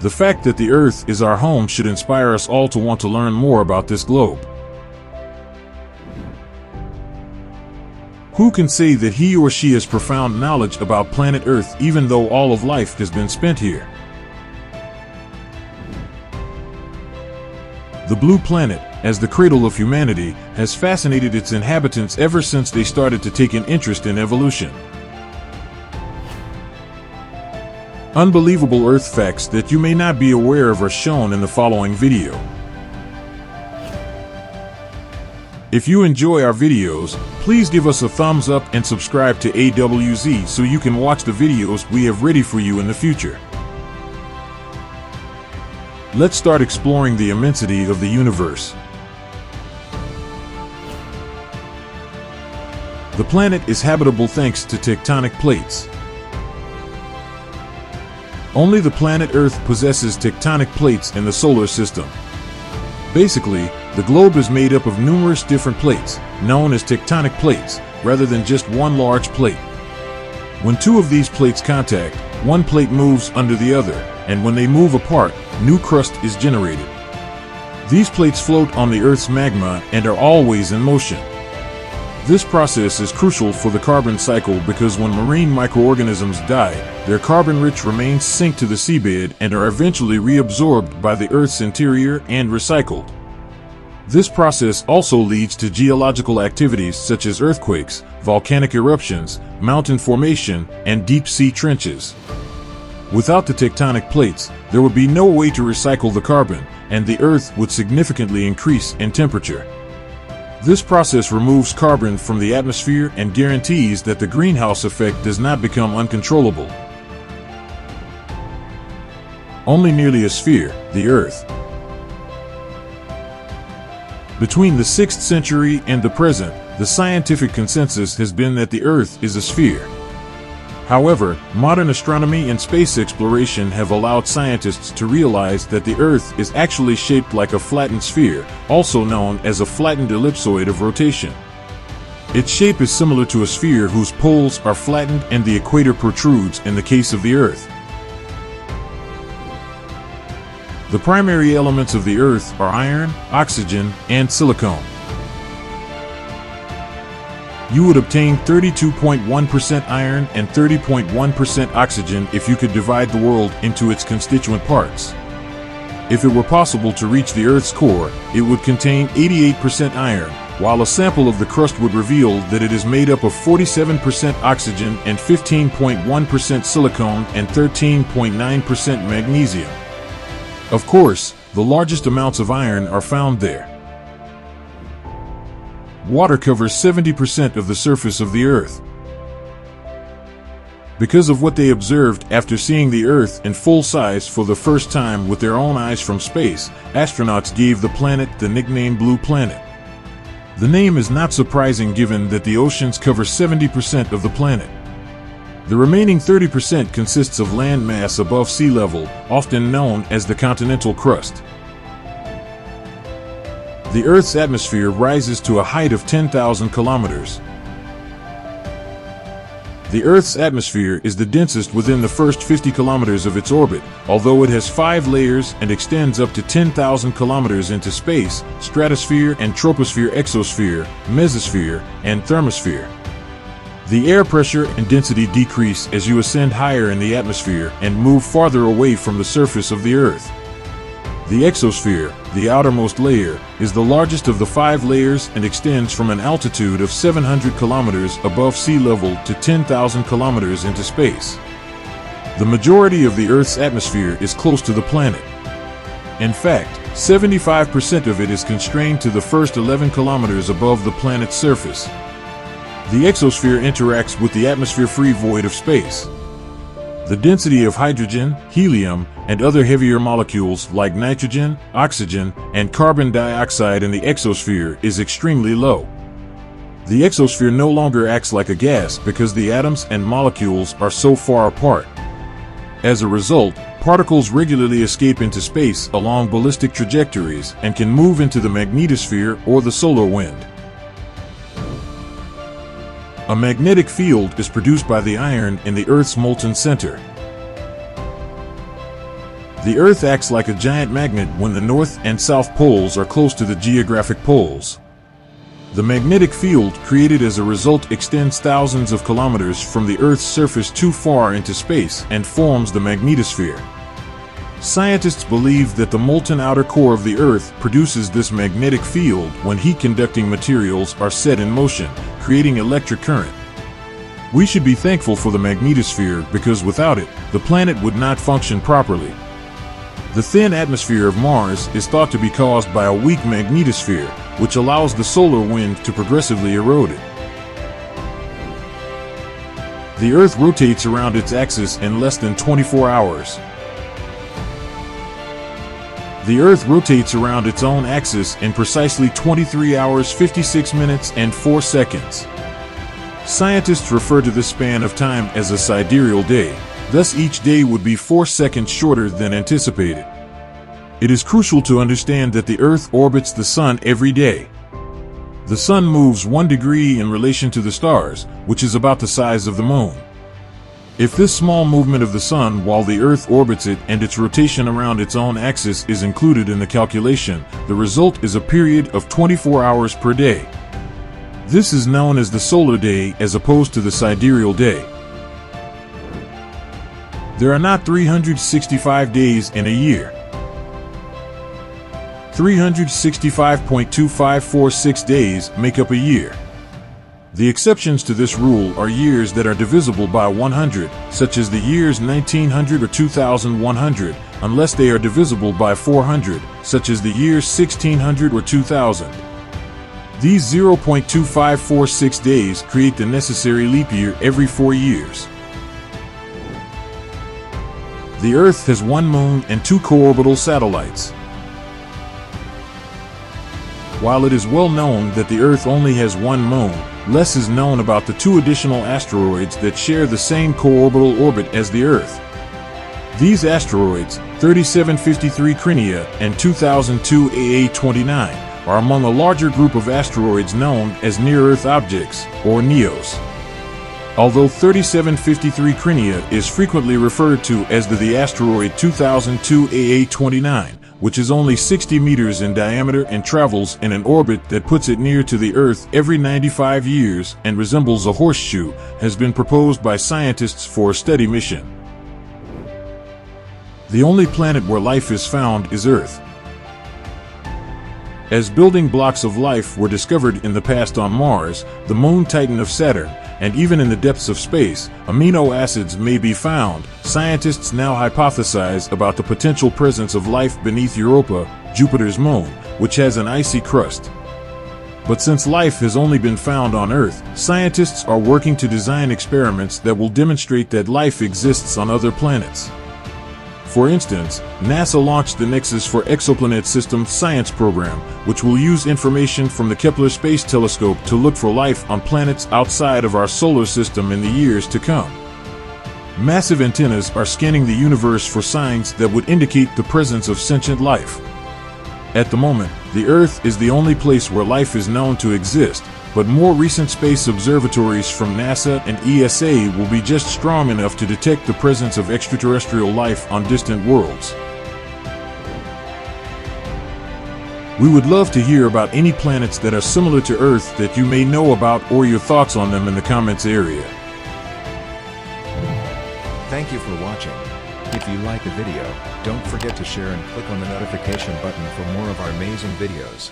The fact that the Earth is our home should inspire us all to want to learn more about this globe. Who can say that he or she has profound knowledge about planet Earth even though all of life has been spent here? The blue planet, as the cradle of humanity, has fascinated its inhabitants ever since they started to take an interest in evolution. Unbelievable Earth facts that you may not be aware of are shown in the following video. If you enjoy our videos, please give us a thumbs up and subscribe to AWZ so you can watch the videos we have ready for you in the future. Let's start exploring the immensity of the universe. The planet is habitable thanks to tectonic plates. Only the planet Earth possesses tectonic plates in the solar system. Basically, the globe is made up of numerous different plates, known as tectonic plates, rather than just one large plate. When two of these plates contact, one plate moves under the other, and when they move apart, new crust is generated. These plates float on the Earth's magma and are always in motion. This process is crucial for the carbon cycle because when marine microorganisms die, their carbon-rich remains sink to the seabed and are eventually reabsorbed by the Earth's interior and recycled. This process also leads to geological activities such as earthquakes, volcanic eruptions, mountain formation, and deep-sea trenches. Without the tectonic plates, there would be no way to recycle the carbon, and the Earth would significantly increase in temperature. This process removes carbon from the atmosphere and guarantees that the greenhouse effect does not become uncontrollable. Only nearly a sphere, the Earth. Between the 6th century and the present, the scientific consensus has been that the Earth is a sphere. However, modern astronomy and space exploration have allowed scientists to realize that the Earth is actually shaped like a flattened sphere, also known as a flattened ellipsoid of rotation. Its shape is similar to a sphere whose poles are flattened and the equator protrudes in the case of the Earth. The primary elements of the Earth are iron, oxygen, and silicon. You would obtain 32.1% iron and 30.1% oxygen if you could divide the world into its constituent parts. If it were possible to reach the Earth's core, it would contain 88% iron, while a sample of the crust would reveal that it is made up of 47% oxygen and 15.1% silicon and 13.9% magnesium. Of course, the largest amounts of iron are found there. Water covers 70% of the surface of the Earth. Because of what they observed after seeing the Earth in full size for the first time with their own eyes from space, astronauts gave the planet the nickname Blue Planet. The name is not surprising given that the oceans cover 70% of the planet. The remaining 30% consists of land mass above sea level, often known as the continental crust. The Earth's atmosphere rises to a height of 10,000 kilometers. The Earth's atmosphere is the densest within the first 50 kilometers of its orbit, although it has 5 layers and extends up to 10,000 kilometers into space: stratosphere and troposphere, exosphere, mesosphere, and thermosphere. The air pressure and density decrease as you ascend higher in the atmosphere and move farther away from the surface of the Earth. The exosphere, the outermost layer, is the largest of the 5 layers and extends from an altitude of 700 kilometers above sea level to 10,000 kilometers into space. The majority of the Earth's atmosphere is close to the planet. In fact, 75% of it is constrained to the first 11 kilometers above the planet's surface. The exosphere interacts with the atmosphere-free void of space. The density of hydrogen, helium, and other heavier molecules like nitrogen, oxygen, and carbon dioxide in the exosphere is extremely low. The exosphere no longer acts like a gas because the atoms and molecules are so far apart. As a result, particles regularly escape into space along ballistic trajectories and can move into the magnetosphere or the solar wind. A magnetic field is produced by the iron in the Earth's molten center. The Earth acts like a giant magnet when the North and South poles are close to the geographic poles. The magnetic field created as a result extends thousands of kilometers from the Earth's surface too far into space and forms the magnetosphere. Scientists believe that the molten outer core of the Earth produces this magnetic field when heat-conducting materials are set in motion, creating electric current. We should be thankful for the magnetosphere because without it, the planet would not function properly. The thin atmosphere of Mars is thought to be caused by a weak magnetosphere, which allows the solar wind to progressively erode it. The Earth rotates around its axis in less than 24 hours. The Earth rotates around its own axis in precisely 23 hours 56 minutes and 4 seconds. Scientists refer to this span of time as a sidereal day, thus each day would be 4 seconds shorter than anticipated. It is crucial to understand that the Earth orbits the Sun every day. The Sun moves 1 degree in relation to the stars, which is about the size of the Moon. If this small movement of the Sun while the Earth orbits it and its rotation around its own axis is included in the calculation, the result is a period of 24 hours per day. This is known as the solar day as opposed to the sidereal day. There are not 365 days in a year. 365.2546 days make up a year. The exceptions to this rule are years that are divisible by 100, such as the years 1900 or 2100, unless they are divisible by 400, such as the years 1600 or 2000. These 0.2546 days create the necessary leap year every 4 years. The Earth has 1 moon and 2 co-orbital satellites. While it is well known that the Earth only has 1 moon, less is known about the 2 additional asteroids that share the same co-orbital orbit as the Earth. These asteroids, 3753 Crinia and 2002 AA29, are among a larger group of asteroids known as near-Earth objects, or NEOs. Although 3753 Crinia is frequently referred to as the asteroid 2002 AA29, which is only 60 meters in diameter and travels in an orbit that puts it near to the Earth every 95 years and resembles a horseshoe, has been proposed by scientists for a study mission. The only planet where life is found is Earth. As building blocks of life were discovered in the past on Mars, the moon Titan of Saturn, and even in the depths of space, amino acids may be found. Scientists now hypothesize about the potential presence of life beneath Europa, Jupiter's moon, which has an icy crust. But since life has only been found on Earth, scientists are working to design experiments that will demonstrate that life exists on other planets. For instance, NASA launched the Nexus for Exoplanet System science program, which will use information from the Kepler Space Telescope to look for life on planets outside of our solar system in the years to come. Massive antennas are scanning the universe for signs that would indicate the presence of sentient life. At the moment, the Earth is the only place where life is known to exist, but more recent space observatories from NASA and ESA will be just strong enough to detect the presence of extraterrestrial life on distant worlds. We would love to hear about any planets that are similar to Earth that you may know about or your thoughts on them in the comments area. Thank you for watching. If you like the video, don't forget to share and click on the notification button for more of our amazing videos.